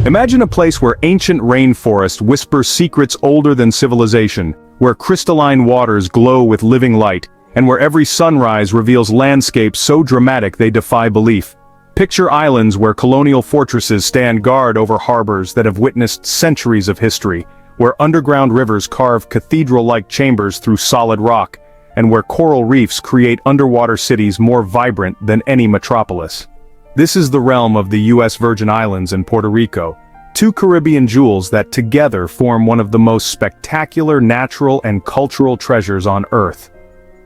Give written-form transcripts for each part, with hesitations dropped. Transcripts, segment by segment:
Imagine a place where ancient rainforest whispers secrets older than civilization, where crystalline waters glow with living light, and where every sunrise reveals landscapes so dramatic they defy belief. Picture islands where colonial fortresses stand guard over harbors that have witnessed centuries of history, where underground rivers carve cathedral-like chambers through solid rock, and where coral reefs create underwater cities more vibrant than any metropolis. This is the realm of the U.S. Virgin Islands and Puerto Rico, two Caribbean jewels that together form one of the most spectacular natural and cultural treasures on Earth.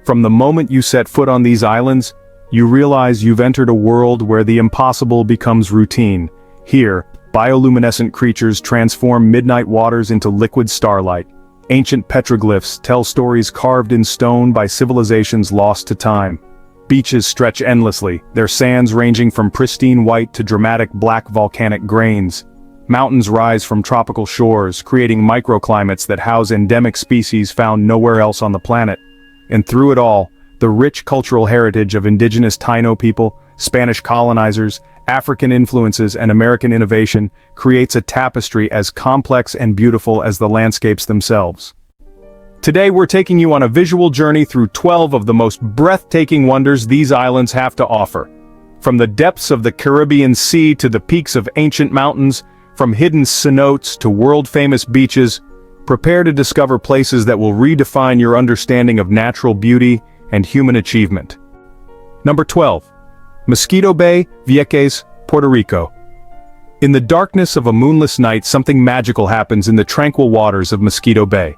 From the moment you set foot on these islands, you realize you've entered a world where the impossible becomes routine. Here, bioluminescent creatures transform midnight waters into liquid starlight. Ancient petroglyphs tell stories carved in stone by civilizations lost to time. Beaches stretch endlessly, their sands ranging from pristine white to dramatic black volcanic grains. Mountains rise from tropical shores, creating microclimates that house endemic species found nowhere else on the planet. And through it all, the rich cultural heritage of indigenous Taino people, Spanish colonizers, African influences and American innovation creates a tapestry as complex and beautiful as the landscapes themselves. Today we're taking you on a visual journey through 12 of the most breathtaking wonders these islands have to offer. From the depths of the Caribbean Sea to the peaks of ancient mountains, from hidden cenotes to world-famous beaches, prepare to discover places that will redefine your understanding of natural beauty and human achievement. Number 12. Mosquito Bay, Vieques, Puerto Rico. In the darkness of a moonless night, something magical happens in the tranquil waters of Mosquito Bay.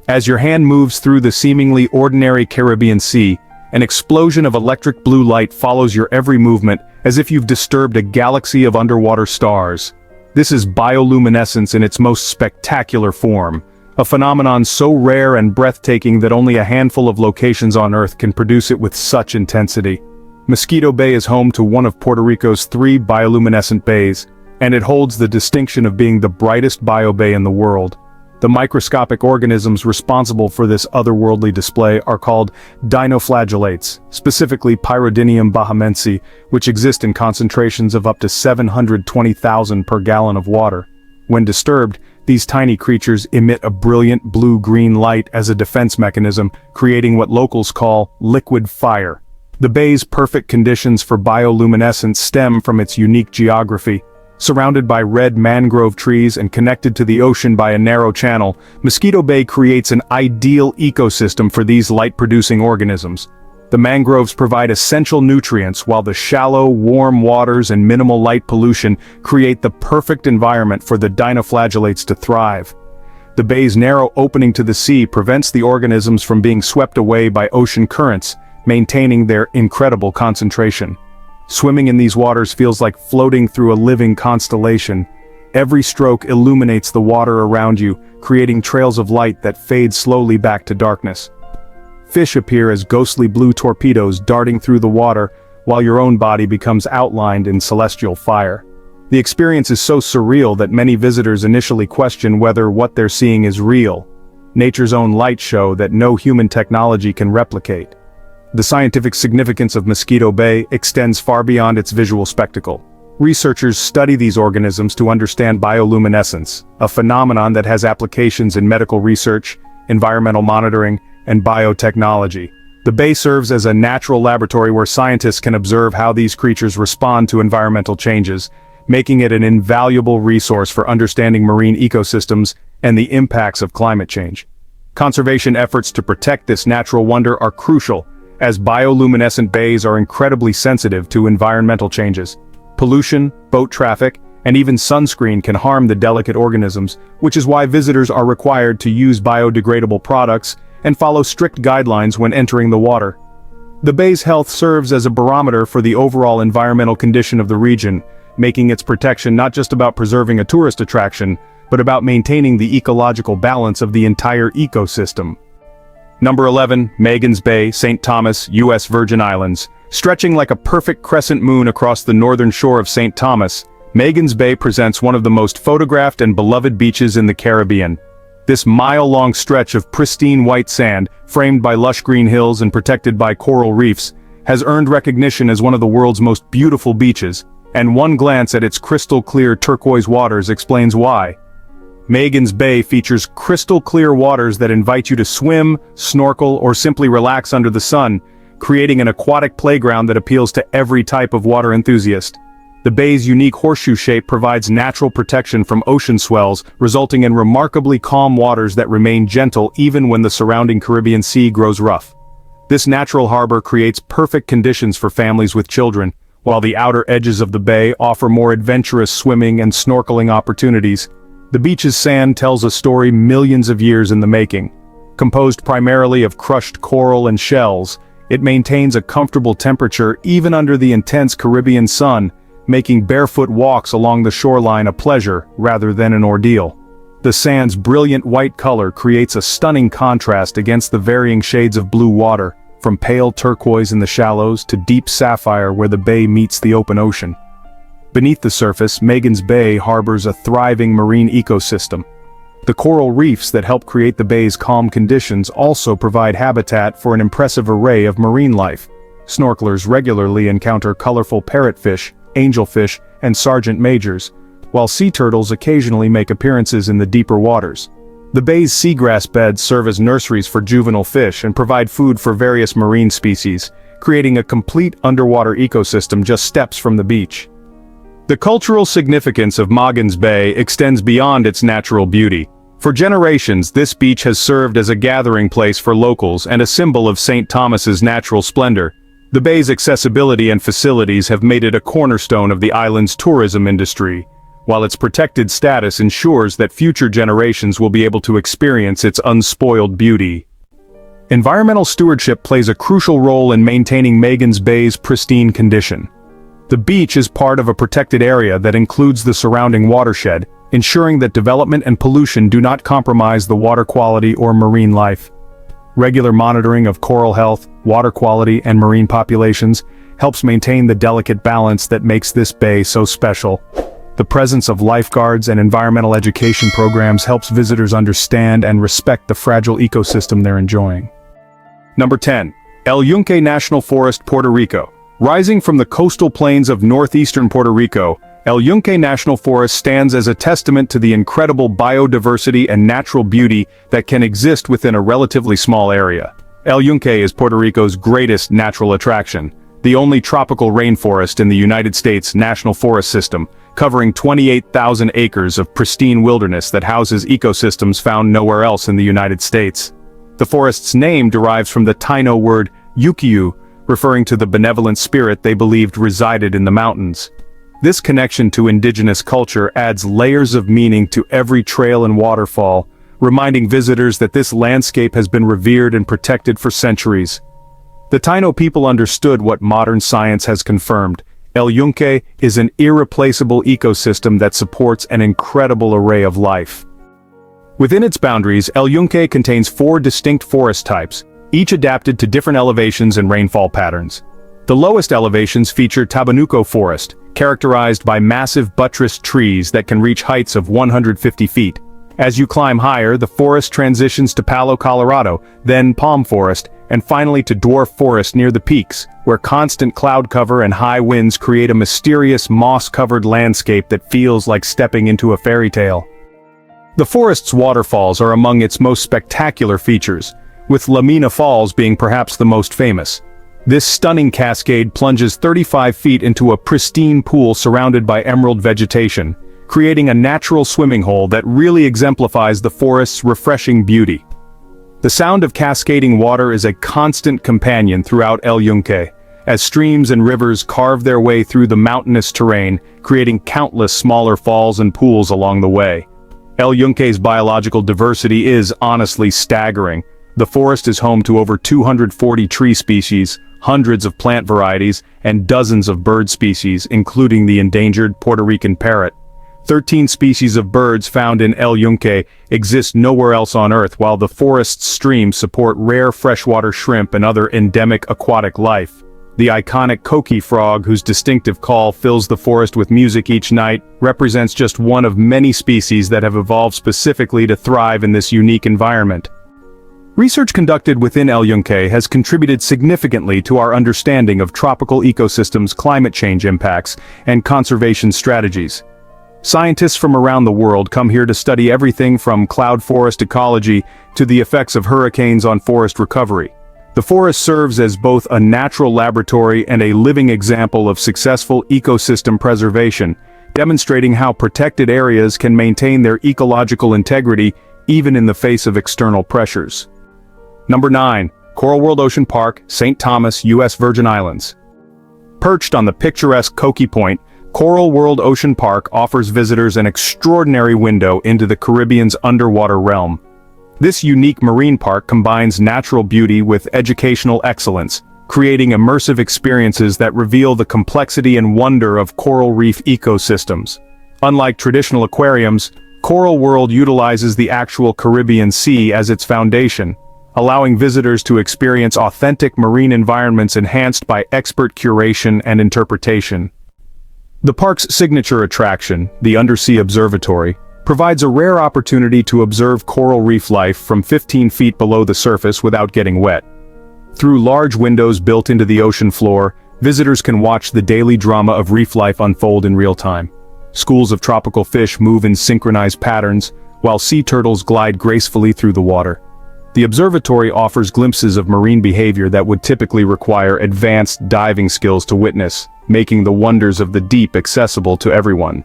As your hand moves through the seemingly ordinary Caribbean Sea, an explosion of electric blue light follows your every movement, as if you've disturbed a galaxy of underwater stars. This is bioluminescence in its most spectacular form, a phenomenon so rare and breathtaking that only a handful of locations on Earth can produce it with such intensity. Mosquito Bay is home to one of Puerto Rico's 3 bioluminescent bays, and it holds the distinction of being the brightest biobay in the world. The microscopic organisms responsible for this otherworldly display are called dinoflagellates, specifically Pyrodinium bahamense, which exist in concentrations of up to 720,000 per gallon of water. When disturbed, these tiny creatures emit a brilliant blue-green light as a defense mechanism, creating what locals call liquid fire. The bay's perfect conditions for bioluminescence stem from its unique geography. Surrounded by red mangrove trees and connected to the ocean by a narrow channel, Mosquito Bay creates an ideal ecosystem for these light-producing organisms. The mangroves provide essential nutrients, while the shallow, warm waters and minimal light pollution create the perfect environment for the dinoflagellates to thrive. The bay's narrow opening to the sea prevents the organisms from being swept away by ocean currents, maintaining their incredible concentration. Swimming in these waters feels like floating through a living constellation. Every stroke illuminates the water around you, creating trails of light that fade slowly back to darkness. Fish appear as ghostly blue torpedoes darting through the water, while your own body becomes outlined in celestial fire. The experience is so surreal that many visitors initially question whether what they're seeing is real. Nature's own light show that no human technology can replicate. The scientific significance of Mosquito Bay extends far beyond its visual spectacle. Researchers study these organisms to understand bioluminescence, a phenomenon that has applications in medical research, environmental monitoring, and biotechnology. The bay serves as a natural laboratory where scientists can observe how these creatures respond to environmental changes, making it an invaluable resource for understanding marine ecosystems and the impacts of climate change. Conservation efforts to protect this natural wonder are crucial, as bioluminescent bays are incredibly sensitive to environmental changes. Pollution, boat traffic, and even sunscreen can harm the delicate organisms, which is why visitors are required to use biodegradable products and follow strict guidelines when entering the water. The bay's health serves as a barometer for the overall environmental condition of the region, making its protection not just about preserving a tourist attraction, but about maintaining the ecological balance of the entire ecosystem. Number 11, Magens Bay, St. Thomas, U.S. Virgin Islands. Stretching like a perfect crescent moon across the northern shore of St. Thomas, Magens Bay presents one of the most photographed and beloved beaches in the Caribbean. This mile-long stretch of pristine white sand, framed by lush green hills and protected by coral reefs, has earned recognition as one of the world's most beautiful beaches. and one glance at its crystal-clear turquoise waters explains why. Magens Bay features crystal-clear waters that invite you to swim, snorkel, or simply relax under the sun, creating an aquatic playground that appeals to every type of water enthusiast. The bay's unique horseshoe shape provides natural protection from ocean swells, resulting in remarkably calm waters that remain gentle even when the surrounding Caribbean Sea grows rough. This natural harbor creates perfect conditions for families with children, while the outer edges of the bay offer more adventurous swimming and snorkeling opportunities. The beach's sand tells a story millions of years in the making. Composed primarily of crushed coral and shells, it maintains a comfortable temperature even under the intense Caribbean sun, making barefoot walks along the shoreline a pleasure rather than an ordeal. The sand's brilliant white color creates a stunning contrast against the varying shades of blue water, from pale turquoise in the shallows to deep sapphire where the bay meets the open ocean. Beneath the surface, Magens Bay harbors a thriving marine ecosystem. The coral reefs that help create the bay's calm conditions also provide habitat for an impressive array of marine life. Snorkelers regularly encounter colorful parrotfish, angelfish, and sergeant majors, while sea turtles occasionally make appearances in the deeper waters. The bay's seagrass beds serve as nurseries for juvenile fish and provide food for various marine species, creating a complete underwater ecosystem just steps from the beach. The cultural significance of Magens Bay extends beyond its natural beauty. For generations, this beach has served as a gathering place for locals and a symbol of St. Thomas's natural splendor. The bay's accessibility and facilities have made it a cornerstone of the island's tourism industry, while its protected status ensures that future generations will be able to experience its unspoiled beauty. Environmental stewardship plays a crucial role in maintaining Magens Bay's pristine condition. The beach is part of a protected area that includes the surrounding watershed, ensuring that development and pollution do not compromise the water quality or marine life. Regular monitoring of coral health, water quality, and marine populations helps maintain the delicate balance that makes this bay so special. The presence of lifeguards and environmental education programs helps visitors understand and respect the fragile ecosystem they're enjoying. Number 10. El Yunque National Forest, Puerto Rico. Rising from the coastal plains of northeastern Puerto Rico, El Yunque National Forest stands as a testament to the incredible biodiversity and natural beauty that can exist within a relatively small area. El Yunque is Puerto Rico's greatest natural attraction, the only tropical rainforest in the United States National Forest System, covering 28,000 acres of pristine wilderness that houses ecosystems found nowhere else in the United States. The forest's name derives from the Taino word yukiu, referring to the benevolent spirit they believed resided in the mountains. This connection to indigenous culture adds layers of meaning to every trail and waterfall, reminding visitors that this landscape has been revered and protected for centuries. The Taino people understood what modern science has confirmed. El Yunque is an irreplaceable ecosystem that supports an incredible array of life. Within its boundaries, El Yunque contains 4 distinct forest types, each adapted to different elevations and rainfall patterns. The lowest elevations feature Tabanuco Forest, characterized by massive buttressed trees that can reach heights of 150 feet. As you climb higher, the forest transitions to Palo Colorado, then Palm Forest, and finally to Dwarf Forest near the peaks, where constant cloud cover and high winds create a mysterious moss-covered landscape that feels like stepping into a fairy tale. The forest's waterfalls are among its most spectacular features, with Lamina Falls being perhaps the most famous. This stunning cascade plunges 35 feet into a pristine pool surrounded by emerald vegetation, creating a natural swimming hole that really exemplifies the forest's refreshing beauty. The sound of cascading water is a constant companion throughout El Yunque, as streams and rivers carve their way through the mountainous terrain, creating countless smaller falls and pools along the way. El Yunque's biological diversity is honestly staggering. The forest is home to over 240 tree species, hundreds of plant varieties, and dozens of bird species, including the endangered Puerto Rican parrot. 13 species of birds found in El Yunque exist nowhere else on Earth, while the forest's streams support rare freshwater shrimp and other endemic aquatic life. The iconic coqui frog, whose distinctive call fills the forest with music each night, represents just one of many species that have evolved specifically to thrive in this unique environment. Research conducted within El Yunque has contributed significantly to our understanding of tropical ecosystems' climate change impacts and conservation strategies. Scientists from around the world come here to study everything from cloud forest ecology to the effects of hurricanes on forest recovery. The forest serves as both a natural laboratory and a living example of successful ecosystem preservation, demonstrating how protected areas can maintain their ecological integrity even in the face of external pressures. Number 9. Coral World Ocean Park, St. Thomas, U.S. Virgin Islands. Perched on the picturesque Coki Point, Coral World Ocean Park offers visitors an extraordinary window into the Caribbean's underwater realm. This unique marine park combines natural beauty with educational excellence, creating immersive experiences that reveal the complexity and wonder of coral reef ecosystems. Unlike traditional aquariums, Coral World utilizes the actual Caribbean Sea as its foundation, allowing visitors to experience authentic marine environments enhanced by expert curation and interpretation. The park's signature attraction, the Undersea Observatory, provides a rare opportunity to observe coral reef life from 15 feet below the surface without getting wet. Through large windows built into the ocean floor, visitors can watch the daily drama of reef life unfold in real time. Schools of tropical fish move in synchronized patterns, while sea turtles glide gracefully through the water. The observatory offers glimpses of marine behavior that would typically require advanced diving skills to witness, making the wonders of the deep accessible to everyone.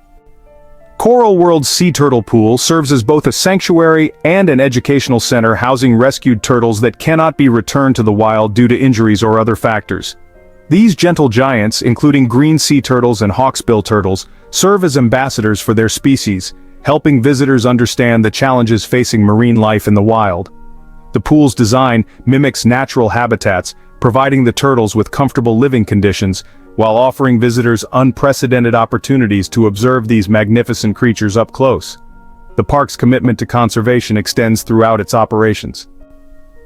Coral World's Sea Turtle Pool serves as both a sanctuary and an educational center housing rescued turtles that cannot be returned to the wild due to injuries or other factors. These gentle giants, including green sea turtles and hawksbill turtles, serve as ambassadors for their species, helping visitors understand the challenges facing marine life in the wild. The pool's design mimics natural habitats, providing the turtles with comfortable living conditions, while offering visitors unprecedented opportunities to observe these magnificent creatures up close. The park's commitment to conservation extends throughout its operations.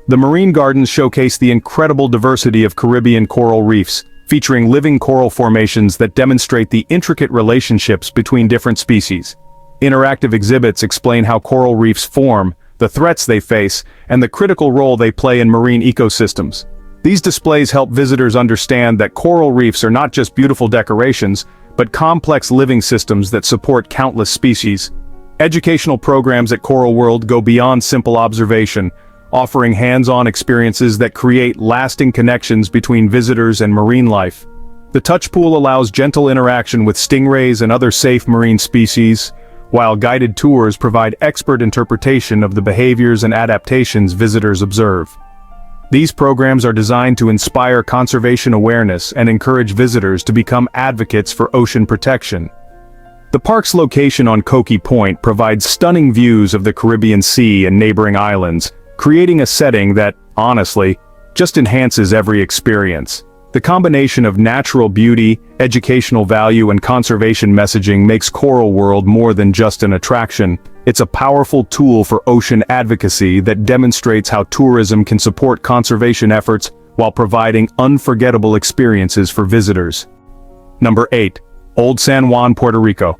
The marine gardens showcase the incredible diversity of Caribbean coral reefs, featuring living coral formations that demonstrate the intricate relationships between different species. Interactive exhibits explain how coral reefs form, the threats they face, and the critical role they play in marine ecosystems. These displays help visitors understand that coral reefs are not just beautiful decorations, but complex living systems that support countless species. Educational programs at Coral World go beyond simple observation, offering hands-on experiences that create lasting connections between visitors and marine life. The touch pool allows gentle interaction with stingrays and other safe marine species, while guided tours provide expert interpretation of the behaviors and adaptations visitors observe. These programs are designed to inspire conservation awareness and encourage visitors to become advocates for ocean protection. The park's location on Coki Point provides stunning views of the Caribbean Sea and neighboring islands, creating a setting that, honestly, just enhances every experience. The combination of natural beauty, educational value, and conservation messaging makes Coral World more than just an attraction. It's a powerful tool for ocean advocacy that demonstrates how tourism can support conservation efforts while providing unforgettable experiences for visitors. Number 8. Old San Juan, Puerto Rico.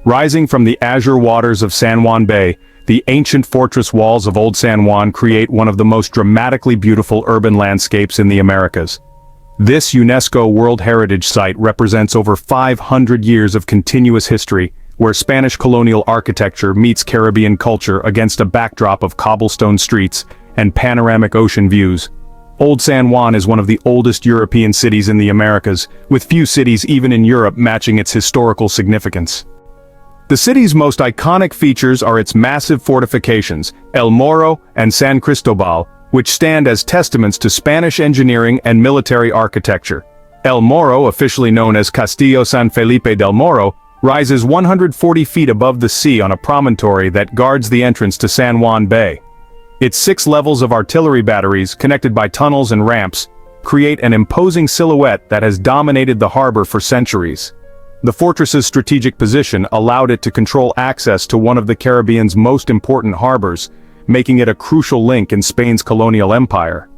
Rising from the azure waters of San Juan Bay, the ancient fortress walls of Old San Juan create one of the most dramatically beautiful urban landscapes in the Americas. This UNESCO World Heritage Site represents over 500 years of continuous history, where Spanish colonial architecture meets Caribbean culture against a backdrop of cobblestone streets and panoramic ocean views. Old San Juan is one of the oldest European cities in the Americas, with few cities even in Europe matching its historical significance. The city's most iconic features are its massive fortifications, El Morro and San Cristobal, which stand as testaments to Spanish engineering and military architecture. El Morro, officially known as Castillo San Felipe del Morro, rises 140 feet above the sea on a promontory that guards the entrance to San Juan Bay. Its 6 levels of artillery batteries, connected by tunnels and ramps, create an imposing silhouette that has dominated the harbor for centuries. The fortress's strategic position allowed it to control access to one of the Caribbean's most important harbors, making it a crucial link in Spain's colonial empire.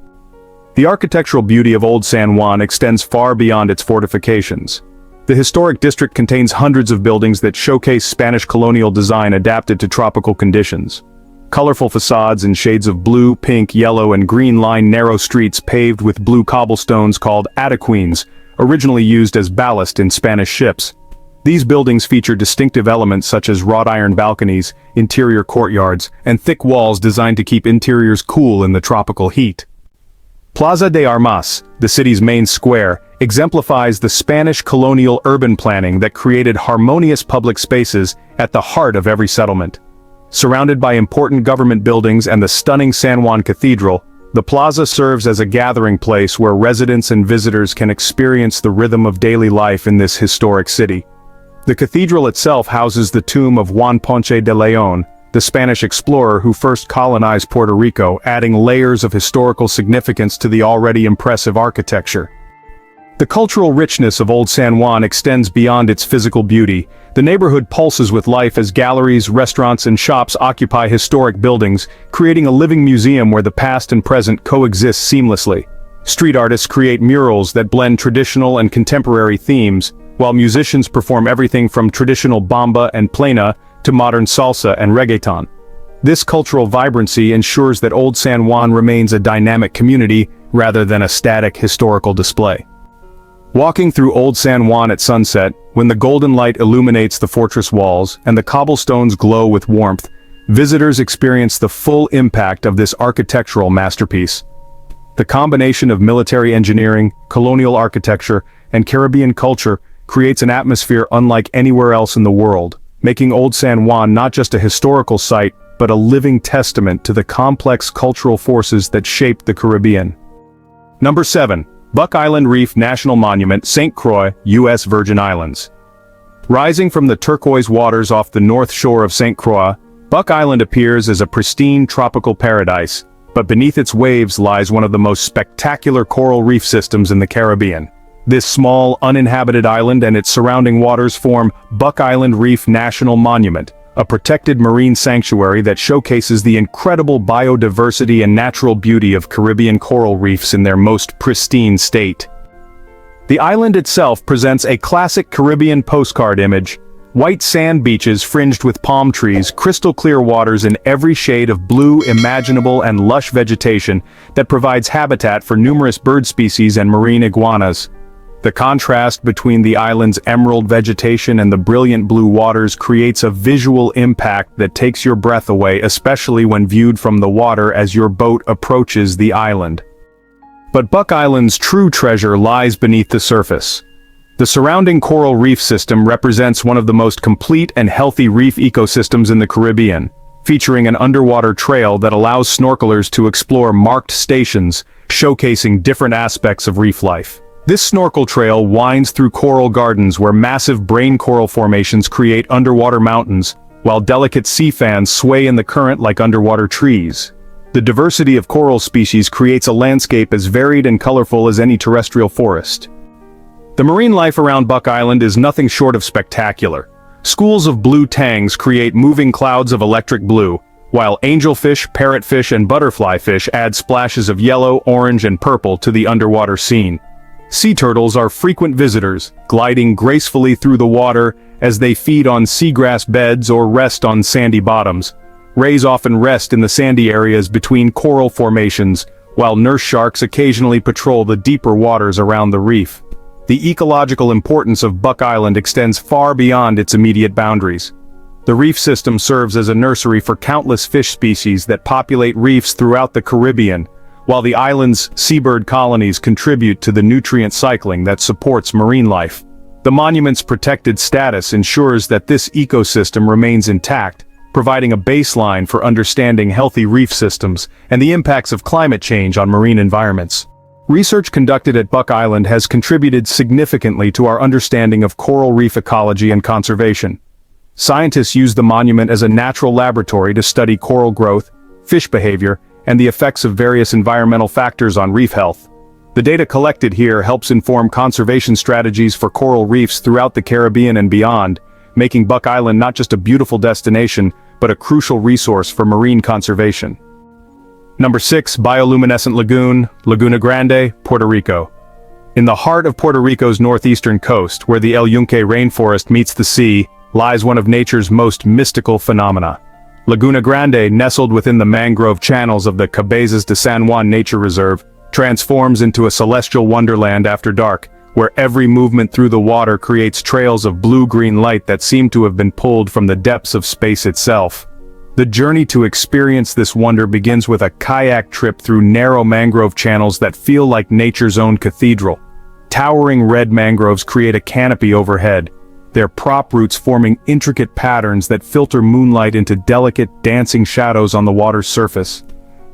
The architectural beauty of Old San Juan extends far beyond its fortifications. The historic district contains hundreds of buildings that showcase Spanish colonial design adapted to tropical conditions. Colorful facades in shades of blue, pink, yellow, and green line narrow streets paved with blue cobblestones called adequines, originally used as ballast in Spanish ships. These buildings feature distinctive elements such as wrought iron balconies, interior courtyards, and thick walls designed to keep interiors cool in the tropical heat. Plaza de Armas, the city's main square, exemplifies the Spanish colonial urban planning that created harmonious public spaces at the heart of every settlement. Surrounded by important government buildings and the stunning San Juan Cathedral, the plaza serves as a gathering place where residents and visitors can experience the rhythm of daily life in this historic city. The cathedral itself houses the tomb of Juan Ponce de León, the Spanish explorer who first colonized Puerto Rico, adding layers of historical significance to the already impressive architecture. The cultural richness of Old San Juan extends beyond its physical beauty. The neighborhood pulses with life as galleries, restaurants, and shops occupy historic buildings, creating a living museum where the past and present coexist seamlessly. Street artists create murals that blend traditional and contemporary themes, while musicians perform everything from traditional bamba and plena to modern salsa and reggaeton. This cultural vibrancy ensures that Old San Juan remains a dynamic community rather than a static historical display. Walking through Old San Juan at sunset, when the golden light illuminates the fortress walls and the cobblestones glow with warmth, visitors experience the full impact of this architectural masterpiece. The combination of military engineering, colonial architecture, and Caribbean culture creates an atmosphere unlike anywhere else in the world, making Old San Juan not just a historical site, but a living testament to the complex cultural forces that shaped the Caribbean. Number 7. Buck Island Reef National Monument, St. Croix, U.S. Virgin Islands. Rising from the turquoise waters off the north shore of St. Croix, Buck Island appears as a pristine tropical paradise, but beneath its waves lies one of the most spectacular coral reef systems in the Caribbean. This small, uninhabited island and its surrounding waters form Buck Island Reef National Monument, a protected marine sanctuary that showcases the incredible biodiversity and natural beauty of Caribbean coral reefs in their most pristine state. The island itself presents a classic Caribbean postcard image: white sand beaches fringed with palm trees, crystal clear waters in every shade of blue imaginable, and lush vegetation that provides habitat for numerous bird species and marine iguanas. The contrast between the island's emerald vegetation and the brilliant blue waters creates a visual impact that takes your breath away, especially when viewed from the water as your boat approaches the island. But Buck Island's true treasure lies beneath the surface. The surrounding coral reef system represents one of the most complete and healthy reef ecosystems in the Caribbean, featuring an underwater trail that allows snorkelers to explore marked stations, showcasing different aspects of reef life. This snorkel trail winds through coral gardens where massive brain coral formations create underwater mountains, while delicate sea fans sway in the current like underwater trees. The diversity of coral species creates a landscape as varied and colorful as any terrestrial forest. The marine life around Buck Island is nothing short of spectacular. Schools of blue tangs create moving clouds of electric blue, while angelfish, parrotfish, and butterflyfish add splashes of yellow, orange, and purple to the underwater scene. Sea turtles are frequent visitors, gliding gracefully through the water as they feed on seagrass beds or rest on sandy bottoms. Rays often rest in the sandy areas between coral formations, while nurse sharks occasionally patrol the deeper waters around the reef. The ecological importance of Buck Island extends far beyond its immediate boundaries. The reef system serves as a nursery for countless fish species that populate reefs throughout the Caribbean, while the island's seabird colonies contribute to the nutrient cycling that supports marine life. The monument's protected status ensures that this ecosystem remains intact, providing a baseline for understanding healthy reef systems and the impacts of climate change on marine environments. Research conducted at Buck Island has contributed significantly to our understanding of coral reef ecology and conservation. Scientists use the monument as a natural laboratory to study coral growth, fish behavior, and the effects of various environmental factors on reef health. The data collected here helps inform conservation strategies for coral reefs throughout the Caribbean and beyond, making Buck Island not just a beautiful destination, but a crucial resource for marine conservation. Number 6. Bioluminescent Lagoon, Laguna Grande, Puerto Rico. In the heart of Puerto Rico's northeastern coast, where the El Yunque rainforest meets the sea, lies one of nature's most mystical phenomena. Laguna Grande, nestled within the mangrove channels of the Cabezas de San Juan Nature Reserve, transforms into a celestial wonderland after dark, where every movement through the water creates trails of blue-green light that seem to have been pulled from the depths of space itself. The journey to experience this wonder begins with a kayak trip through narrow mangrove channels that feel like nature's own cathedral. Towering red mangroves create a canopy overhead, their prop roots forming intricate patterns that filter moonlight into delicate, dancing shadows on the water's surface.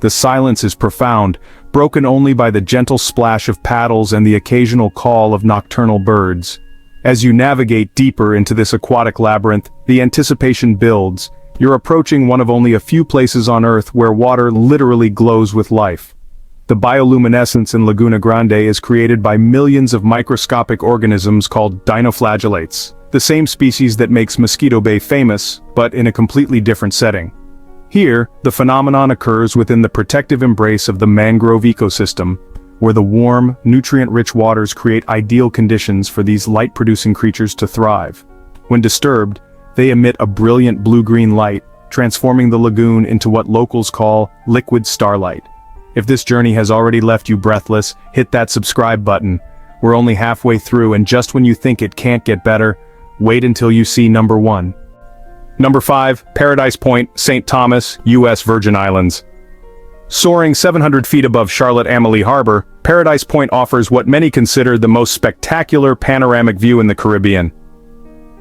The silence is profound, broken only by the gentle splash of paddles and the occasional call of nocturnal birds. As you navigate deeper into this aquatic labyrinth, the anticipation builds. You're approaching one of only a few places on Earth where water literally glows with life. The bioluminescence in Laguna Grande is created by millions of microscopic organisms called dinoflagellates, the same species that makes Mosquito Bay famous, but in a completely different setting. Here, the phenomenon occurs within the protective embrace of the mangrove ecosystem, where the warm, nutrient-rich waters create ideal conditions for these light-producing creatures to thrive. When disturbed, they emit a brilliant blue-green light, transforming the lagoon into what locals call liquid starlight. If this journey has already left you breathless, hit that subscribe button. We're only halfway through, and just when you think it can't get better, wait until you see number 1. Number 5, Paradise Point, St. Thomas, U.S. Virgin Islands. Soaring 700 feet above Charlotte-Amalie Harbor, Paradise Point offers what many consider the most spectacular panoramic view in the Caribbean.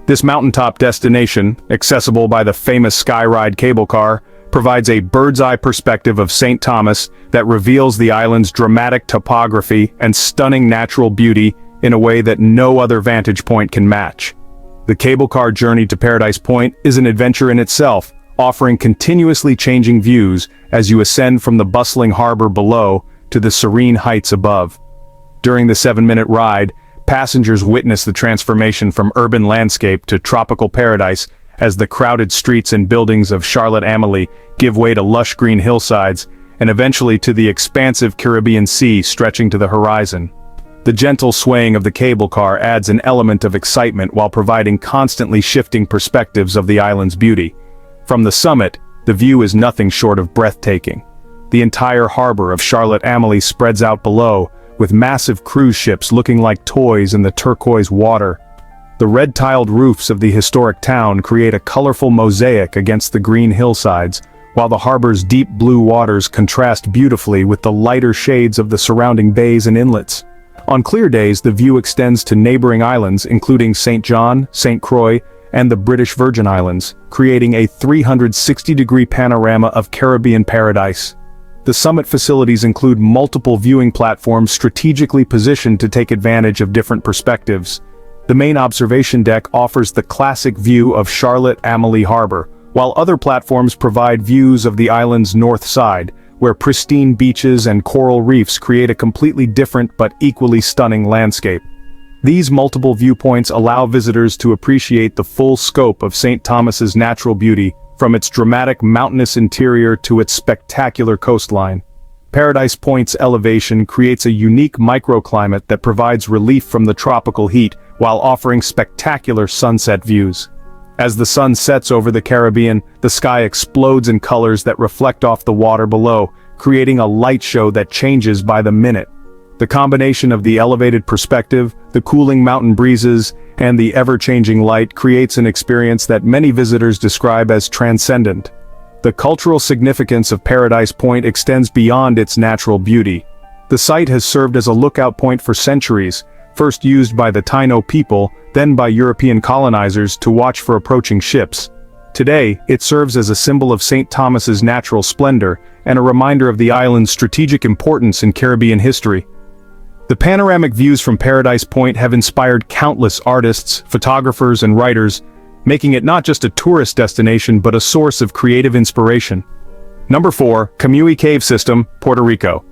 This mountaintop destination, accessible by the famous Skyride cable car, provides a bird's-eye perspective of St. Thomas that reveals the island's dramatic topography and stunning natural beauty in a way that no other vantage point can match. The cable car journey to Paradise Point is an adventure in itself, offering continuously changing views as you ascend from the bustling harbor below to the serene heights above. During the 7-minute ride, passengers witness the transformation from urban landscape to tropical paradise as the crowded streets and buildings of Charlotte-Amalie give way to lush green hillsides and eventually to the expansive Caribbean Sea stretching to the horizon. The gentle swaying of the cable car adds an element of excitement while providing constantly shifting perspectives of the island's beauty. From the summit, the view is nothing short of breathtaking. The entire harbor of Charlotte-Amalie spreads out below, with massive cruise ships looking like toys in the turquoise water. The red-tiled roofs of the historic town create a colorful mosaic against the green hillsides, while the harbor's deep blue waters contrast beautifully with the lighter shades of the surrounding bays and inlets. On clear days, the view extends to neighboring islands including St. John, St. Croix, and the British Virgin Islands, creating a 360-degree panorama of Caribbean paradise. The summit facilities include multiple viewing platforms strategically positioned to take advantage of different perspectives. The main observation deck offers the classic view of Charlotte-Amalie Harbor, while other platforms provide views of the island's north side, where pristine beaches and coral reefs create a completely different but equally stunning landscape. These multiple viewpoints allow visitors to appreciate the full scope of St. Thomas's natural beauty, from its dramatic mountainous interior to its spectacular coastline. Paradise Point's elevation creates a unique microclimate that provides relief from the tropical heat while offering spectacular sunset views. As the sun sets over the Caribbean, the sky explodes in colors that reflect off the water below, creating a light show that changes by the minute. The combination of the elevated perspective, the cooling mountain breezes, and the ever-changing light creates an experience that many visitors describe as transcendent. The cultural significance of Paradise Point extends beyond its natural beauty. The site has served as a lookout point for centuries, first used by the Taino people, then by European colonizers to watch for approaching ships. Today, it serves as a symbol of St. Thomas's natural splendor and a reminder of the island's strategic importance in Caribbean history. The panoramic views from Paradise Point have inspired countless artists, photographers, and writers, making it not just a tourist destination but a source of creative inspiration. Number 4, Camuy Cave System, Puerto Rico.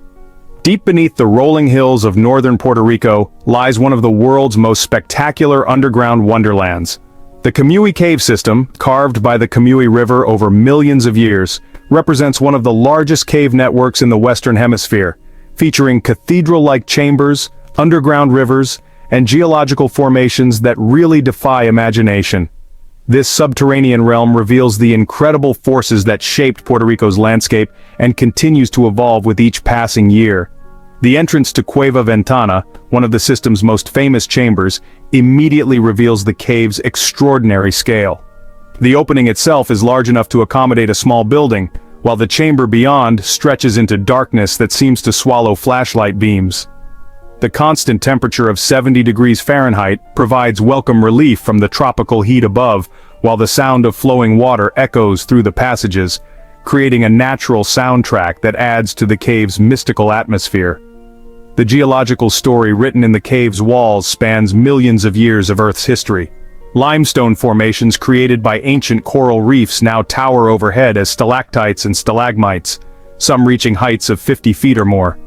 Deep beneath the rolling hills of northern Puerto Rico lies one of the world's most spectacular underground wonderlands. The Camuy Cave System, carved by the Camuy River over millions of years, represents one of the largest cave networks in the Western Hemisphere, featuring cathedral-like chambers, underground rivers, and geological formations that really defy imagination. This subterranean realm reveals the incredible forces that shaped Puerto Rico's landscape and continues to evolve with each passing year. The entrance to Cueva Ventana, one of the system's most famous chambers, immediately reveals the cave's extraordinary scale. The opening itself is large enough to accommodate a small building, while the chamber beyond stretches into darkness that seems to swallow flashlight beams. The constant temperature of 70 degrees Fahrenheit provides welcome relief from the tropical heat above, while the sound of flowing water echoes through the passages, creating a natural soundtrack that adds to the cave's mystical atmosphere. The geological story written in the cave's walls spans millions of years of Earth's history. Limestone formations created by ancient coral reefs now tower overhead as stalactites and stalagmites, some reaching heights of 50 feet or more.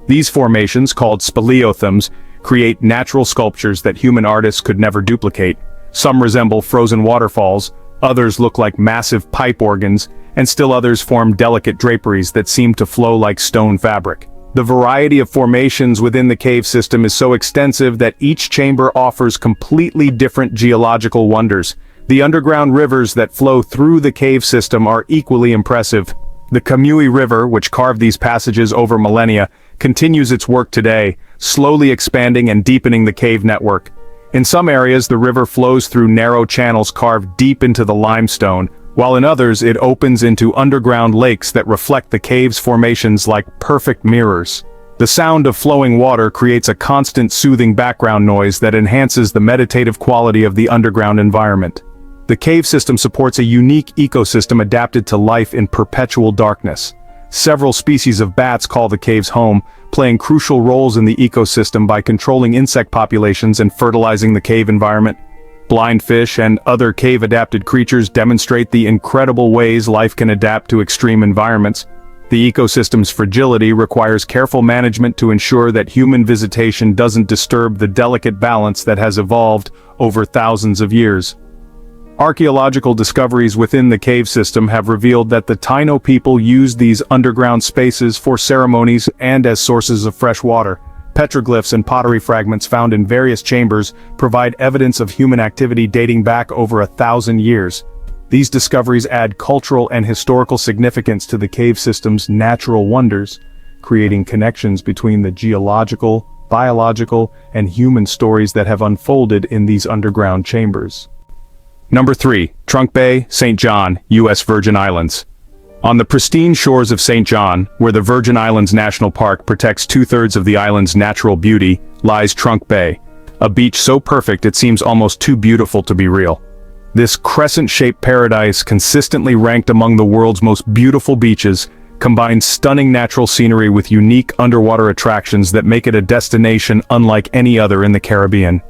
These formations, called speleothems, create natural sculptures that human artists could never duplicate. Some resemble frozen waterfalls, others look like massive pipe organs, and still others form delicate draperies that seem to flow like stone fabric. The variety of formations within the cave system is so extensive that each chamber offers completely different geological wonders. The underground rivers that flow through the cave system are equally impressive. The Kamui River, which carved these passages over millennia, continues its work today, slowly expanding and deepening the cave network. In some areas, the river flows through narrow channels carved deep into the limestone, while in others it opens into underground lakes that reflect the cave's formations like perfect mirrors. The sound of flowing water creates a constant soothing background noise that enhances the meditative quality of the underground environment. The cave system supports a unique ecosystem adapted to life in perpetual darkness. Several species of bats call the caves home, playing crucial roles in the ecosystem by controlling insect populations and fertilizing the cave environment. Blind fish and other cave-adapted creatures demonstrate the incredible ways life can adapt to extreme environments. The ecosystem's fragility requires careful management to ensure that human visitation doesn't disturb the delicate balance that has evolved over thousands of years. Archaeological discoveries within the cave system have revealed that the Taino people used these underground spaces for ceremonies and as sources of fresh water. Petroglyphs and pottery fragments found in various chambers provide evidence of human activity dating back over 1,000 years. These discoveries add cultural and historical significance to the cave system's natural wonders, creating connections between the geological, biological, and human stories that have unfolded in these underground chambers. Number 3. Trunk Bay, St. John, U.S. Virgin Islands. On the pristine shores of St. John, where the Virgin Islands National Park protects 2/3 of the island's natural beauty, lies Trunk Bay, a beach so perfect it seems almost too beautiful to be real. This crescent-shaped paradise, consistently ranked among the world's most beautiful beaches, combines stunning natural scenery with unique underwater attractions that make it a destination unlike any other in the Caribbean.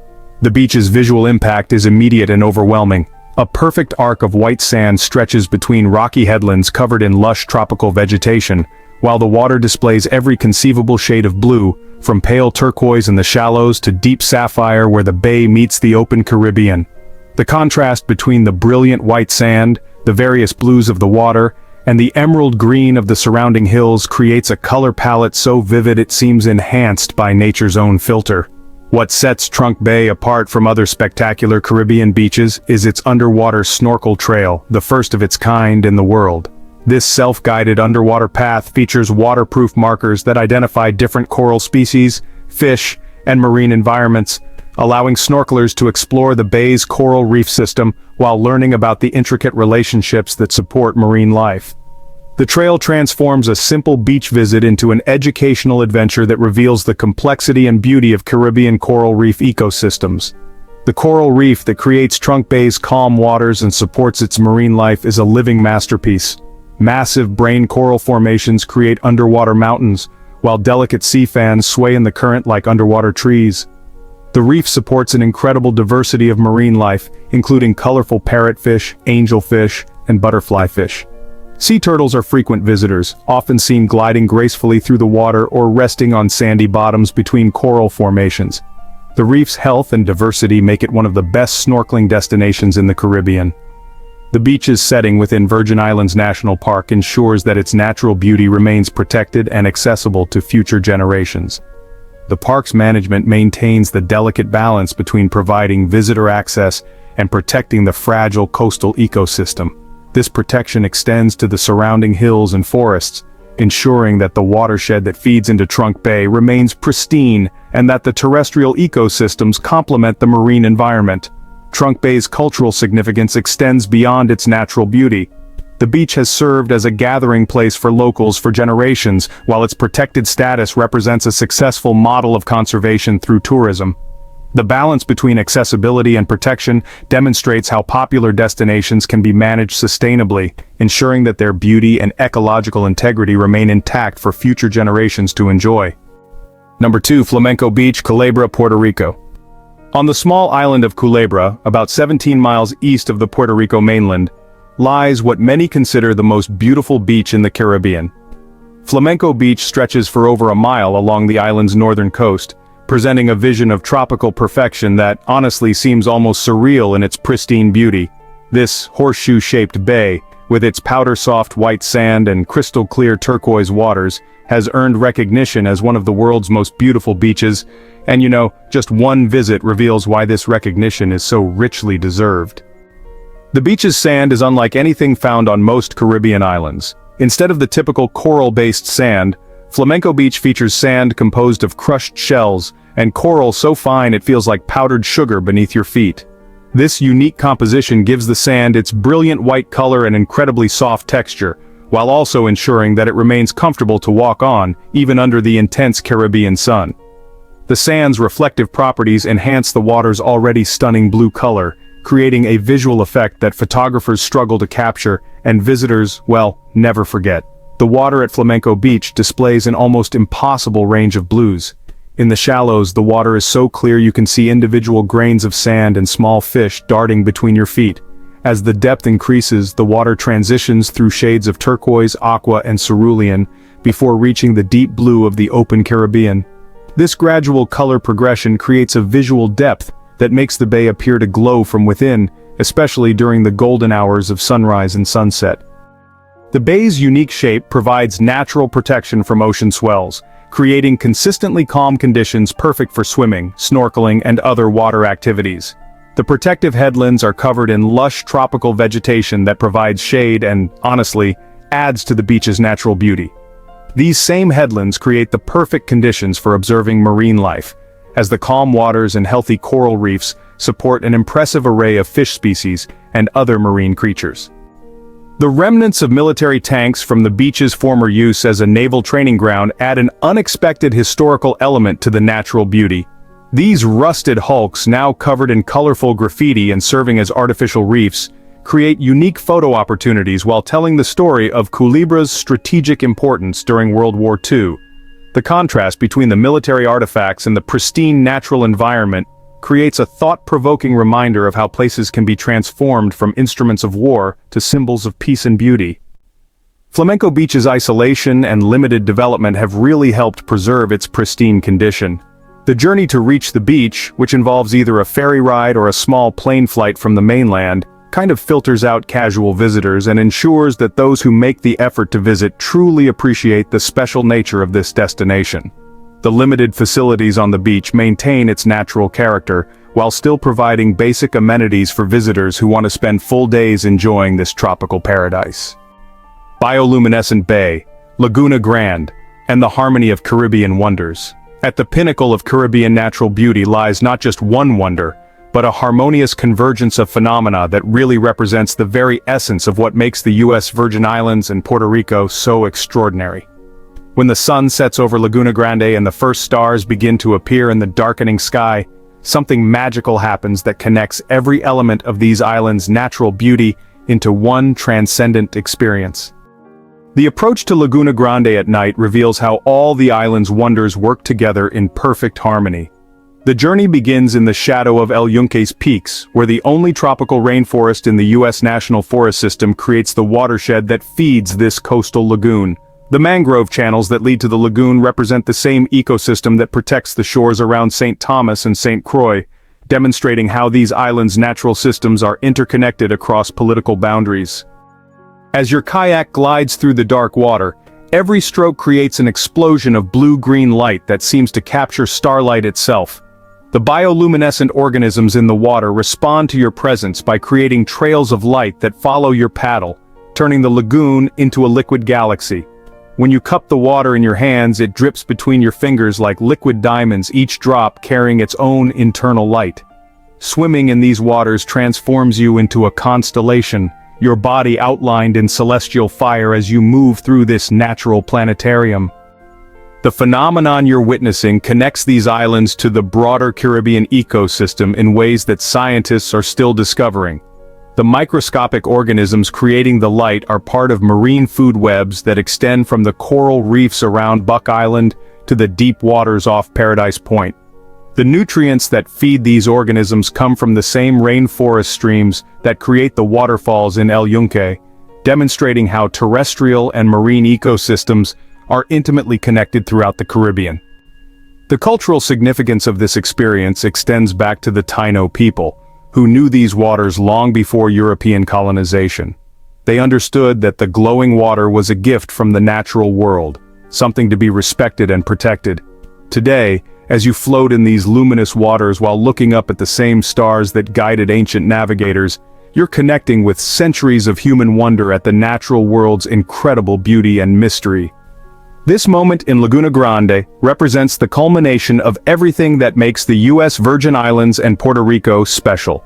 The beach's visual impact is immediate and overwhelming. A perfect arc of white sand stretches between rocky headlands covered in lush tropical vegetation, while the water displays every conceivable shade of blue, from pale turquoise in the shallows to deep sapphire where the bay meets the open Caribbean. The contrast between the brilliant white sand, the various blues of the water, and the emerald green of the surrounding hills creates a color palette so vivid it seems enhanced by nature's own filter. What sets Trunk Bay apart from other spectacular Caribbean beaches is its underwater snorkel trail, the first of its kind in the world. This self-guided underwater path features waterproof markers that identify different coral species, fish, and marine environments, allowing snorkelers to explore the bay's coral reef system while learning about the intricate relationships that support marine life. The trail transforms a simple beach visit into an educational adventure that reveals the complexity and beauty of Caribbean coral reef ecosystems. The coral reef that creates Trunk Bay's calm waters and supports its marine life is a living masterpiece. Massive brain coral formations create underwater mountains, while delicate sea fans sway in the current like underwater trees. The reef supports an incredible diversity of marine life, including colorful parrotfish, angelfish, and butterfly fish. Sea turtles are frequent visitors, often seen gliding gracefully through the water or resting on sandy bottoms between coral formations. The reef's health and diversity make it one of the best snorkeling destinations in the Caribbean. The beach's setting within Virgin Islands National Park ensures that its natural beauty remains protected and accessible to future generations. The park's management maintains the delicate balance between providing visitor access and protecting the fragile coastal ecosystem. This protection extends to the surrounding hills and forests, ensuring that the watershed that feeds into Trunk Bay remains pristine and that the terrestrial ecosystems complement the marine environment. Trunk Bay's cultural significance extends beyond its natural beauty. The beach has served as a gathering place for locals for generations, while its protected status represents a successful model of conservation through tourism. The balance between accessibility and protection demonstrates how popular destinations can be managed sustainably, ensuring that their beauty and ecological integrity remain intact for future generations to enjoy. Number 2. Flamenco Beach, Culebra, Puerto Rico. On the small island of Culebra, about 17 miles east of the Puerto Rico mainland, lies what many consider the most beautiful beach in the Caribbean. Flamenco Beach stretches for over a mile along the island's northern coast, presenting a vision of tropical perfection that honestly seems almost surreal in its pristine beauty. This horseshoe-shaped bay, with its powder-soft white sand and crystal-clear turquoise waters, has earned recognition as one of the world's most beautiful beaches, and just one visit reveals why this recognition is so richly deserved. The beach's sand is unlike anything found on most Caribbean islands. Instead of the typical coral-based sand, Flamenco Beach features sand composed of crushed shells and coral so fine it feels like powdered sugar beneath your feet. This unique composition gives the sand its brilliant white color and incredibly soft texture, while also ensuring that it remains comfortable to walk on, even under the intense Caribbean sun. The sand's reflective properties enhance the water's already stunning blue color, creating a visual effect that photographers struggle to capture and visitors, never forget. The water at Flamenco Beach displays an almost impossible range of blues. In the shallows, the water is so clear you can see individual grains of sand and small fish darting between your feet. As the depth increases, the water transitions through shades of turquoise, aqua, and cerulean, before reaching the deep blue of the open Caribbean. This gradual color progression creates a visual depth that makes the bay appear to glow from within, especially during the golden hours of sunrise and sunset. The bay's unique shape provides natural protection from ocean swells, creating consistently calm conditions perfect for swimming, snorkeling, and other water activities. The protective headlands are covered in lush tropical vegetation that provides shade and, honestly, adds to the beach's natural beauty. These same headlands create the perfect conditions for observing marine life, as the calm waters and healthy coral reefs support an impressive array of fish species and other marine creatures. The remnants of military tanks from the beach's former use as a naval training ground add an unexpected historical element to the natural beauty. These rusted hulks, now covered in colorful graffiti and serving as artificial reefs, create unique photo opportunities while telling the story of Culebra's strategic importance during World War II. The contrast between the military artifacts and the pristine natural environment creates a thought-provoking reminder of how places can be transformed from instruments of war to symbols of peace and beauty. Flamenco Beach's isolation and limited development have really helped preserve its pristine condition. The journey to reach the beach, which involves either a ferry ride or a small plane flight from the mainland, kind of filters out casual visitors and ensures that those who make the effort to visit truly appreciate the special nature of this destination. The limited facilities on the beach maintain its natural character, while still providing basic amenities for visitors who want to spend full days enjoying this tropical paradise. Bioluminescent Bay, Laguna Grande, and the harmony of Caribbean wonders. At the pinnacle of Caribbean natural beauty lies not just one wonder, but a harmonious convergence of phenomena that really represents the very essence of what makes the U.S. Virgin Islands and Puerto Rico so extraordinary. When the sun sets over Laguna Grande and the first stars begin to appear in the darkening sky, something magical happens that connects every element of these islands' natural beauty into one transcendent experience. The approach to Laguna Grande at night reveals how all the island's wonders work together in perfect harmony. The journey begins in the shadow of El Yunque's peaks, where the only tropical rainforest in the U.S. National Forest System creates the watershed that feeds this coastal lagoon. The mangrove channels that lead to the lagoon represent the same ecosystem that protects the shores around St. Thomas and St. Croix, demonstrating how these islands' natural systems are interconnected across political boundaries. As your kayak glides through the dark water, every stroke creates an explosion of blue-green light that seems to capture starlight itself. The bioluminescent organisms in the water respond to your presence by creating trails of light that follow your paddle, turning the lagoon into a liquid galaxy. When you cup the water in your hands, it drips between your fingers like liquid diamonds, each drop carrying its own internal light. Swimming in these waters transforms you into a constellation, your body outlined in celestial fire as you move through this natural planetarium. The phenomenon you're witnessing connects these islands to the broader Caribbean ecosystem in ways that scientists are still discovering. The microscopic organisms creating the light are part of marine food webs that extend from the coral reefs around Buck Island to the deep waters off Paradise Point. The nutrients that feed these organisms come from the same rainforest streams that create the waterfalls in El Yunque, demonstrating how terrestrial and marine ecosystems are intimately connected throughout the Caribbean. The cultural significance of this experience extends back to the Taino people, who knew these waters long before European colonization. They understood that the glowing water was a gift from the natural world, something to be respected and protected. Today, as you float in these luminous waters while looking up at the same stars that guided ancient navigators, you're connecting with centuries of human wonder at the natural world's incredible beauty and mystery. This moment in Laguna Grande represents the culmination of everything that makes the U.S. Virgin Islands and Puerto Rico special.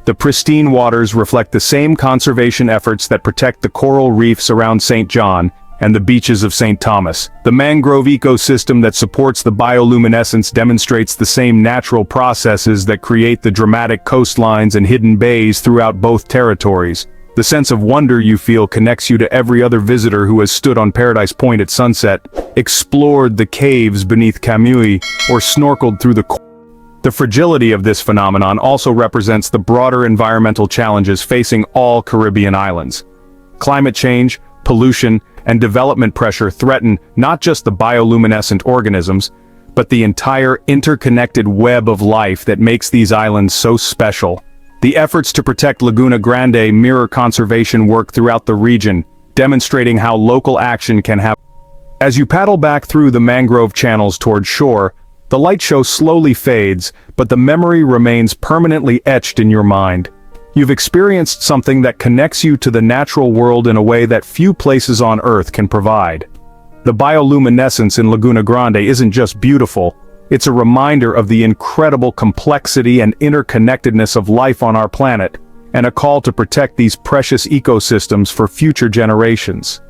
The pristine waters reflect the same conservation efforts that protect the coral reefs around St. John and the beaches of St. Thomas. The mangrove ecosystem that supports the bioluminescence demonstrates the same natural processes that create the dramatic coastlines and hidden bays throughout both territories. The sense of wonder you feel connects you to every other visitor who has stood on Paradise Point at sunset, explored the caves beneath Camui, or snorkeled through The fragility of this phenomenon also represents the broader environmental challenges facing all Caribbean islands. Climate change, pollution, and development pressure threaten not just the bioluminescent organisms, but the entire interconnected web of life that makes these islands so special. The efforts to protect Laguna Grande mirror conservation work throughout the region, demonstrating how local action can have. As you paddle back through the mangrove channels toward shore, the light show slowly fades, but the memory remains permanently etched in your mind. You've experienced something that connects you to the natural world in a way that few places on Earth can provide. The bioluminescence in Laguna Grande isn't just beautiful, it's a reminder of the incredible complexity and interconnectedness of life on our planet, and a call to protect these precious ecosystems for future generations.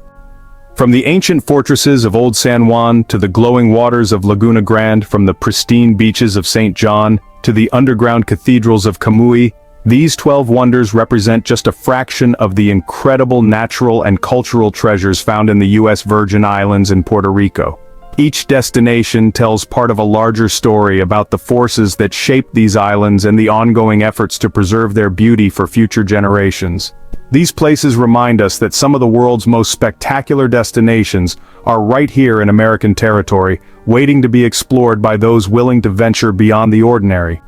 From the ancient fortresses of Old San Juan to the glowing waters of Laguna Grande, from the pristine beaches of St. John to the underground cathedrals of Camui, these 12 wonders represent just a fraction of the incredible natural and cultural treasures found in the U.S. Virgin Islands and Puerto Rico. Each destination tells part of a larger story about the forces that shape these islands and the ongoing efforts to preserve their beauty for future generations. These places remind us that some of the world's most spectacular destinations are right here in American territory, waiting to be explored by those willing to venture beyond the ordinary.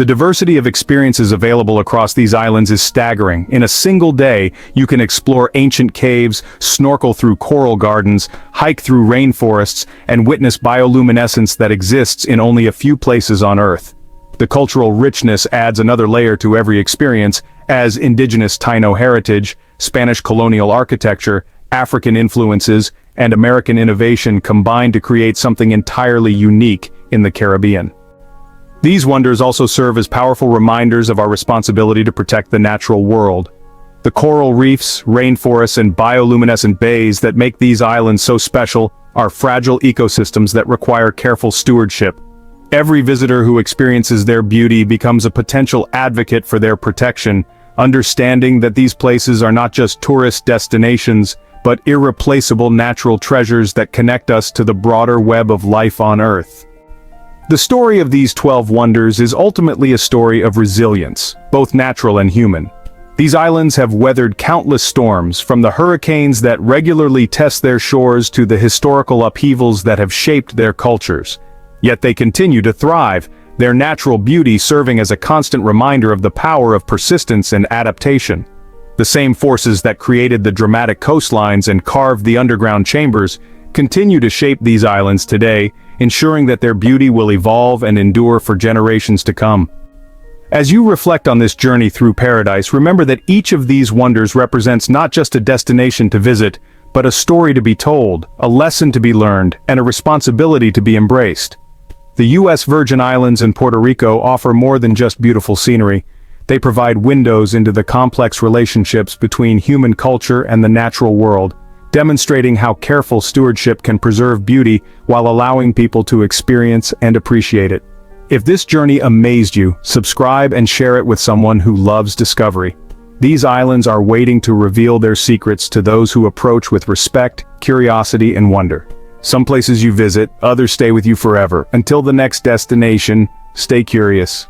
The diversity of experiences available across these islands is staggering. In a single day, you can explore ancient caves, snorkel through coral gardens, hike through rainforests, and witness bioluminescence that exists in only a few places on Earth. The cultural richness adds another layer to every experience, as indigenous Taino heritage, Spanish colonial architecture, African influences, and American innovation combine to create something entirely unique in the Caribbean. These wonders also serve as powerful reminders of our responsibility to protect the natural world. The coral reefs, rainforests, and bioluminescent bays that make these islands so special are fragile ecosystems that require careful stewardship. Every visitor who experiences their beauty becomes a potential advocate for their protection, understanding that these places are not just tourist destinations, but irreplaceable natural treasures that connect us to the broader web of life on Earth. The story of these 12 wonders is ultimately a story of resilience, both natural and human. These islands have weathered countless storms, from the hurricanes that regularly test their shores to the historical upheavals that have shaped their cultures. Yet they continue to thrive, their natural beauty serving as a constant reminder of the power of persistence and adaptation. The same forces that created the dramatic coastlines and carved the underground chambers continue to shape these islands today, ensuring that their beauty will evolve and endure for generations to come. As you reflect on this journey through paradise, remember that each of these wonders represents not just a destination to visit, but a story to be told, a lesson to be learned, and a responsibility to be embraced. The U.S. Virgin Islands and Puerto Rico offer more than just beautiful scenery. They provide windows into the complex relationships between human culture and the natural world, demonstrating how careful stewardship can preserve beauty while allowing people to experience and appreciate it. If this journey amazed you, subscribe and share it with someone who loves discovery. These islands are waiting to reveal their secrets to those who approach with respect, curiosity, and wonder. Some places you visit, others stay with you forever. Until the next destination, stay curious.